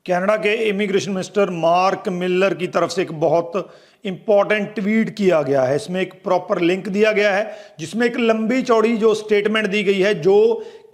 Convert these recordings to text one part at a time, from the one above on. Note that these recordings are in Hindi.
कनाडा के इमिग्रेशन मिनिस्टर मार्क मिलर की तरफ से एक बहुत इंपॉर्टेंट ट्वीट किया गया है। इसमें एक प्रॉपर लिंक दिया गया है जिसमें एक लंबी चौड़ी जो स्टेटमेंट दी गई है जो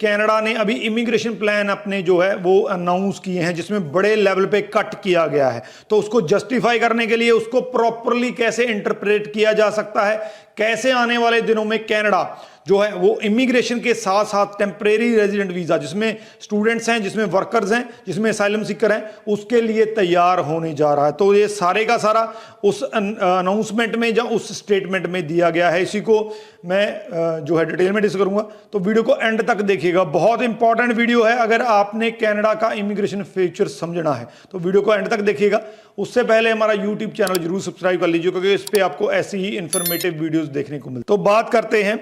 कनाडा ने अभी इमिग्रेशन प्लान अपने जो है वो अनाउंस किए हैं, जिसमें बड़े लेवल पे कट किया गया है। तो उसको जस्टिफाई करने के लिए उसको प्रॉपरली कैसे इंटरप्रेट किया जा सकता है, कैसे आने वाले दिनों में कनाडा जो है वो इमिग्रेशन के साथ साथ टेम्परेरी रेजिडेंट वीजा जिसमें स्टूडेंट्स हैं, जिसमें वर्कर्स हैं, जिसमें असाइलम सीकर हैं, उसके लिए तैयार होने जा रहा है। तो ये सारे का सारा उस अनाउंसमेंट में या उस स्टेटमेंट में दिया गया है। इसी को मैं जो है डिटेल में डिस्कस करूंगा, तो वीडियो को एंड तक देखिएगा। बहुत इंपॉर्टेंट वीडियो है अगर आपने कनाडा का इमिग्रेशन फ्यूचर समझना है तो वीडियो को एंड तक देखिएगा। उससे पहले हमारा यूट्यूब चैनल जरूर सब्सक्राइब कर लीजिए क्योंकि इस पे आपको ऐसी ही इंफॉर्मेटिव वीडियोस देखने को मिलती। तो बात करते हैं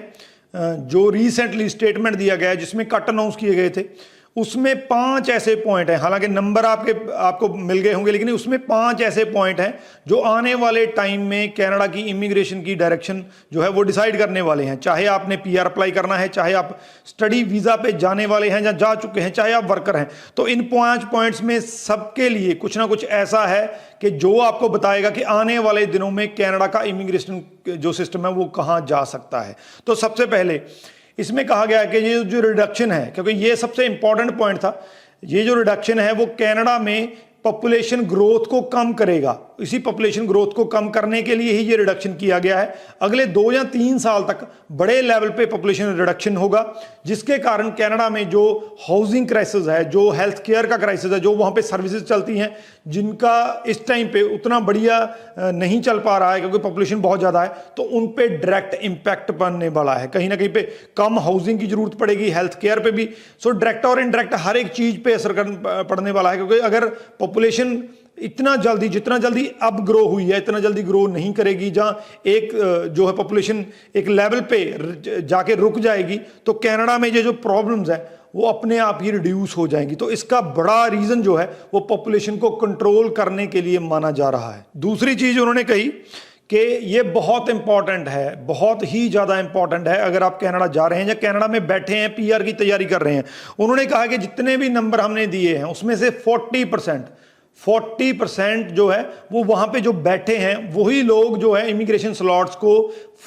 जो रिसेंटली स्टेटमेंट दिया गया है जिसमें कट अनाउंस किए गए थे, उसमें 5 ऐसे पॉइंट हैं। हालांकि नंबर आपको मिल गए होंगे, लेकिन उसमें 5 ऐसे पॉइंट हैं जो आने वाले टाइम में कनाडा की इमिग्रेशन की डायरेक्शन जो है वो डिसाइड करने वाले हैं। चाहे आपने पीआर अप्लाई करना है, चाहे आप स्टडी वीज़ा पे जाने वाले हैं या जा चुके हैं, चाहे आप वर्कर हैं, तो इन 5 पॉइंट्स में सबके लिए कुछ ना कुछ ऐसा है कि जो आपको बताएगा कि आने वाले दिनों में कनाडा का इमिग्रेशन जो सिस्टम है वो कहाँ जा सकता है। तो सबसे पहले इसमें कहा गया है कि ये जो रिडक्शन है, क्योंकि ये सबसे इंपॉर्टेंट पॉइंट था, ये जो रिडक्शन है वो कनाडा में पॉपुलेशन ग्रोथ को कम करेगा। इसी पॉपुलेशन ग्रोथ को कम करने के लिए ही ये रिडक्शन किया गया है। अगले 2 या 3 साल तक बड़े लेवल पे पॉपुलेशन रिडक्शन होगा, जिसके कारण कनाडा में जो हाउसिंग क्राइसिस है, जो हेल्थ केयर का क्राइसिस है, जो वहाँ पे सर्विसेज चलती हैं जिनका इस टाइम पे उतना बढ़िया नहीं चल पा रहा है क्योंकि पॉपुलेशन बहुत ज़्यादा है, तो उन पे डायरेक्ट इम्पैक्ट पड़ने वाला है। कहीं ना कहीं पे कम हाउसिंग की जरूरत पड़ेगी, हेल्थ केयर पे भी। सो डायरेक्ट और इनडायरेक्ट हर एक चीज़ पे असर पड़ने वाला है, क्योंकि अगर पॉपुलेशन जितना जल्दी अब ग्रो हुई है इतना जल्दी ग्रो नहीं करेगी, जहाँ एक जो है पॉपुलेशन एक लेवल पे जाके रुक जाएगी, तो कनाडा में ये जो प्रॉब्लम्स है वो अपने आप ही रिड्यूस हो जाएंगी। तो इसका बड़ा रीजन जो है वो पॉपुलेशन को कंट्रोल करने के लिए माना जा रहा है। दूसरी चीज उन्होंने कही कि ये बहुत इंपॉर्टेंट है, बहुत ही ज़्यादा इंपॉर्टेंट है अगर आप कनाडा जा रहे हैं या कनाडा में बैठे हैं, पीआर की तैयारी कर रहे हैं। उन्होंने कहा कि जितने भी नंबर हमने दिए हैं उसमें से 40% जो है वो वहाँ पे जो बैठे हैं वही लोग जो है इमिग्रेशन स्लॉट्स को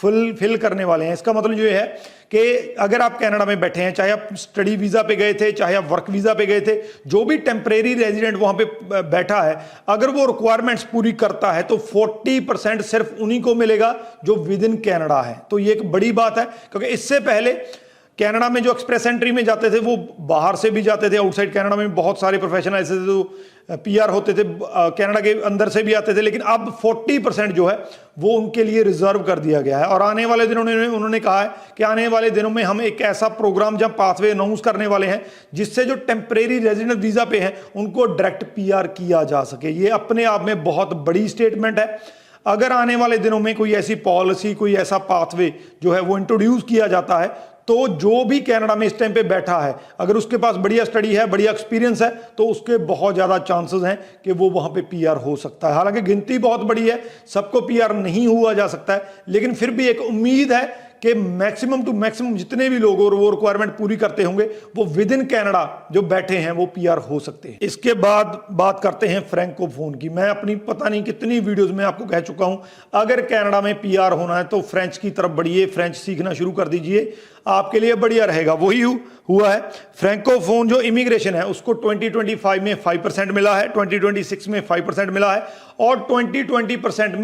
फिल करने वाले हैं। इसका मतलब ये है कि अगर आप कनाडा में बैठे हैं, चाहे आप स्टडी वीज़ा पे गए थे, चाहे आप वर्क वीज़ा पे गए थे, जो भी टेम्परेरी रेजिडेंट वहाँ पे बैठा है, अगर वो रिक्वायरमेंट्स पूरी करता है तो 40% सिर्फ उन्हीं को मिलेगा जो विद इन कनाडा है। तो ये एक बड़ी बात है, क्योंकि इससे पहले कनाडा में जो एक्सप्रेस एंट्री में जाते थे वो बाहर से भी जाते थे, आउटसाइड कनाडा में बहुत सारे प्रोफेशनल ऐसे थे जो पीआर होते थे, कनाडा के अंदर से भी आते थे, लेकिन अब 40% जो है वो उनके लिए रिजर्व कर दिया गया है। और आने वाले दिनों में उन्होंने कहा है कि आने वाले दिनों में हम एक ऐसा प्रोग्राम जब पाथवे अनाउंस करने वाले हैं जिससे जो टेम्परेरी रेजिडेंट वीज़ा पे हैं उनको डायरेक्ट पीआर किया जा सके। ये अपने आप में बहुत बड़ी स्टेटमेंट है। अगर आने वाले दिनों में कोई ऐसी पॉलिसी, कोई ऐसा पाथवे जो है वो इंट्रोड्यूस किया जाता है, तो जो भी कनाडा में इस टाइम पे बैठा है, अगर उसके पास बढ़िया स्टडी है, बढ़िया एक्सपीरियंस है, तो उसके बहुत ज़्यादा चांसेस हैं कि वो वहाँ पे पीआर हो सकता है। हालांकि गिनती बहुत बड़ी है, सबको पीआर नहीं हुआ जा सकता है, लेकिन फिर भी एक उम्मीद है कि मैक्सिमम टू मैक्सिमम जितने भी लोग और वो रिक्वायरमेंट पूरी करते होंगे वो विद इन कनाडा जो बैठे हैं वो पीआर हो सकते हैं। इसके बाद बात करते हैं फ्रैंकोफोन की। मैं अपनी पता नहीं कितनी वीडियोस में आपको कह चुका हूं, अगर कनाडा में पीआर होना है तो फ्रेंच की तरफ बढ़िए, फ्रेंच सीखना शुरू कर दीजिए, आपके लिए बढ़िया रहेगा। वही हुआ है। फ्रैंकोफोन जो इमिग्रेशन है उसको 2025 में 5% मिला है, 2026 में 5% मिला है, और 2027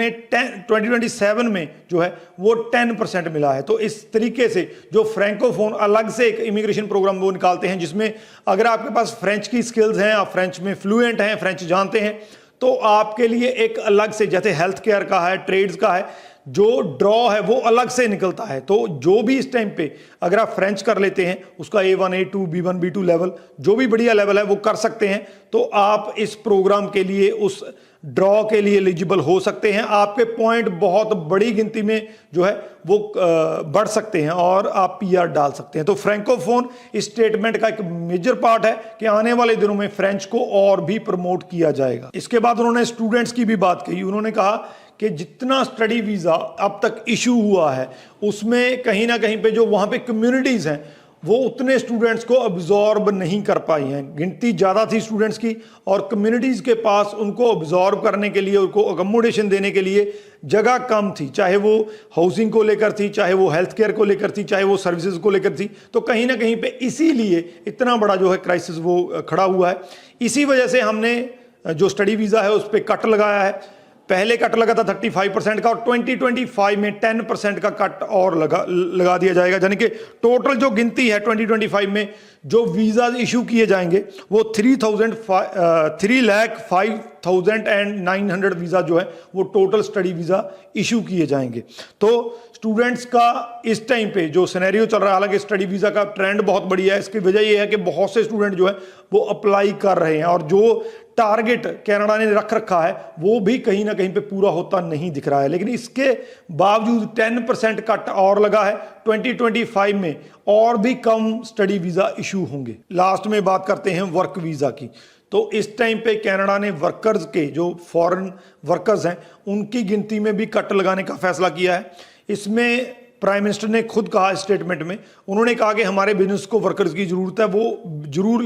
में जो है वो 10% मिला है। तो इस तरीके से जो फ्रैंकोफोन अलग से एक इमिग्रेशन प्रोग्राम वो निकालते हैं जिसमें अगर आपके पास फ्रेंच की स्किल्स हैं, आप फ्रेंच में फ्लुएंट हैं, फ्रेंच जानते हैं, तो आपके लिए एक अलग से, जैसे हेल्थ केयर का है, ट्रेड्स का है, जो ड्रॉ है वो अलग से निकलता है। तो जो भी इस टाइम पे अगर आप फ्रेंच कर लेते हैं, उसका A1 A2 B1 B2 level, जो भी बढ़िया लेवल है वो कर सकते हैं, तो आप इस प्रोग्राम के लिए, उस ड्रॉ के लिए एलिजिबल हो सकते हैं। आपके पॉइंट बहुत बड़ी गिनती में जो है वो बढ़ सकते हैं और आप पीआर डाल सकते हैं। तो फ्रैंकोफोन इस स्टेटमेंट का एक मेजर पार्ट है कि आने वाले दिनों में फ्रेंच को और भी प्रमोट किया जाएगा। इसके बाद उन्होंने स्टूडेंट्स की भी बात कही। उन्होंने कहा कि जितना स्टडी वीज़ा अब तक इशू हुआ है उसमें कहीं ना कहीं पे जो वहाँ पे कम्युनिटीज़ हैं वो उतने स्टूडेंट्स को अब्जॉर्ब नहीं कर पाई हैं। गिनती ज़्यादा थी स्टूडेंट्स की और कम्युनिटीज़ के पास उनको अब्जॉर्ब करने के लिए, उनको अकोमोडेशन देने के लिए जगह कम थी, चाहे वो हाउसिंग को लेकर थी, चाहे वो हेल्थ केयर को लेकर थी, चाहे वो सर्विसेज को लेकर थी। तो कहीं ना कहीं पे इसीलिए इतना बड़ा जो है क्राइसिस वो खड़ा हुआ है। इसी वजह से हमने जो स्टडी वीज़ा है उस पर कट लगाया है। पहले कट लगा था 35% का और 2025 में 10% का कट और लगा दिया जाएगा। यानी कि टोटल जो गिनती है 2025 में जो वीज़ा इशू किए जाएंगे वो 3,05,900 वीज़ा जो है वो टोटल स्टडी वीज़ा इशू किए जाएंगे। तो स्टूडेंट्स का इस टाइम पे जो सिनेरियो चल रहा है, हालांकि स्टडी वीज़ा का ट्रेंड बहुत बढ़िया है, इसकी वजह ये है कि बहुत से स्टूडेंट जो है वो अप्लाई कर रहे हैं और जो टारगेट कनाडा ने रख रखा है वो भी कहीं ना कहीं पे पूरा होता नहीं दिख रहा है। लेकिन इसके बावजूद 10% कट और लगा है। 2025 में और भी कम स्टडी वीज़ा इशू होंगे। लास्ट में बात करते हैं वर्क वीज़ा की। तो इस टाइम पे कनाडा ने वर्कर्स के जो फॉरेन वर्कर्स हैं उनकी गिनती में भी कट लगाने का फैसला किया है। इसमें प्राइम मिनिस्टर ने खुद कहा स्टेटमेंट में, उन्होंने कहा कि हमारे बिजनेस को वर्कर्स की ज़रूरत है, वो जरूर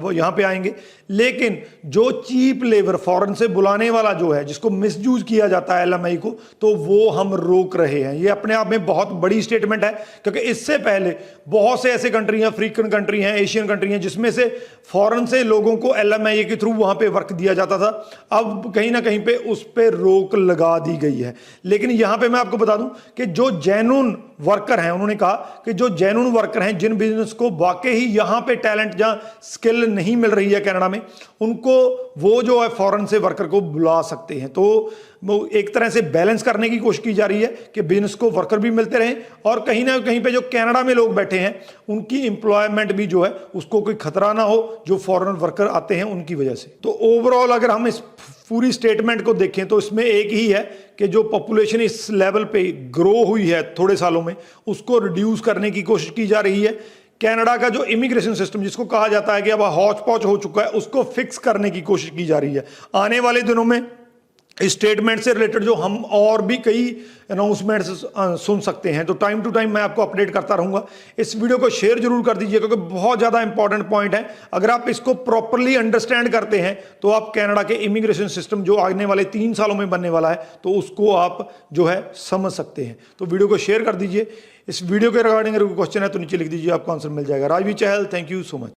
वो यहाँ पे आएंगे, लेकिन जो चीप लेबर फॉरेन से बुलाने वाला जो है जिसको मिसयूज किया जाता है एलएमआई को, तो वो हम रोक रहे हैं। ये अपने आप में बहुत बड़ी स्टेटमेंट है क्योंकि इससे पहले बहुत से ऐसे कंट्री हैं, अफ्रीकन कंट्री हैं, एशियन कंट्री हैं, जिसमें से फॉरेन से लोगों को एलएमआई के थ्रू वहाँ पे वर्क दिया जाता था। अब कहीं ना कहीं पे उस पर रोक लगा दी गई है। लेकिन यहाँ पे मैं आपको बता दूं कि जो जेन्युइन वर्कर हैं, उन्होंने कहा कि जो जेन्युइन वर्कर हैं, जिन बिजनेस को वाकई ही यहाँ पे टैलेंट या स्किल नहीं मिल रही है कनाडा में, उनको वो जो है फॉरेन से वर्कर को बुला सकते हैं। तो वो एक तरह से बैलेंस करने की कोशिश की जा रही है कि बिजनेस को वर्कर भी मिलते रहें और कहीं ना कहीं पे जो कनाडा में लोग बैठे हैं उनकी एम्प्लॉयमेंट भी जो है उसको कोई खतरा ना हो जो फॉरेन वर्कर आते हैं उनकी वजह से। तो ओवरऑल अगर हम इस पूरी स्टेटमेंट को देखें तो इसमें एक ही है कि जो पॉपुलेशन इस लेवल पे ग्रो हुई है थोड़े सालों में, उसको रिड्यूस करने की कोशिश की जा रही है। कनाडा का जो इमिग्रेशन सिस्टम जिसको कहा जाता है कि अब हौच पौच हो चुका है, उसको फिक्स करने की कोशिश की जा रही है। आने वाले दिनों में इस स्टेटमेंट से रिलेटेड जो हम और भी कई अनाउंसमेंट्स सुन सकते हैं, तो टाइम टू टाइम मैं आपको अपडेट करता रहूंगा। इस वीडियो को शेयर जरूर कर दीजिए क्योंकि बहुत ज़्यादा इंपॉर्टेंट पॉइंट है। अगर आप इसको प्रॉपरली अंडरस्टैंड करते हैं तो आप कनाडा के इमिग्रेशन सिस्टम जो आने वाले 3 सालों में बनने वाला है तो उसको आप जो है समझ सकते हैं। तो वीडियो को शेयर कर दीजिए। इस वीडियो के रिगार्डिंग अगर कोई क्वेश्चन है तो नीचे लिख दीजिए, आपको आंसर मिल जाएगा। राजवीर चहल, थैंक यू सो मच।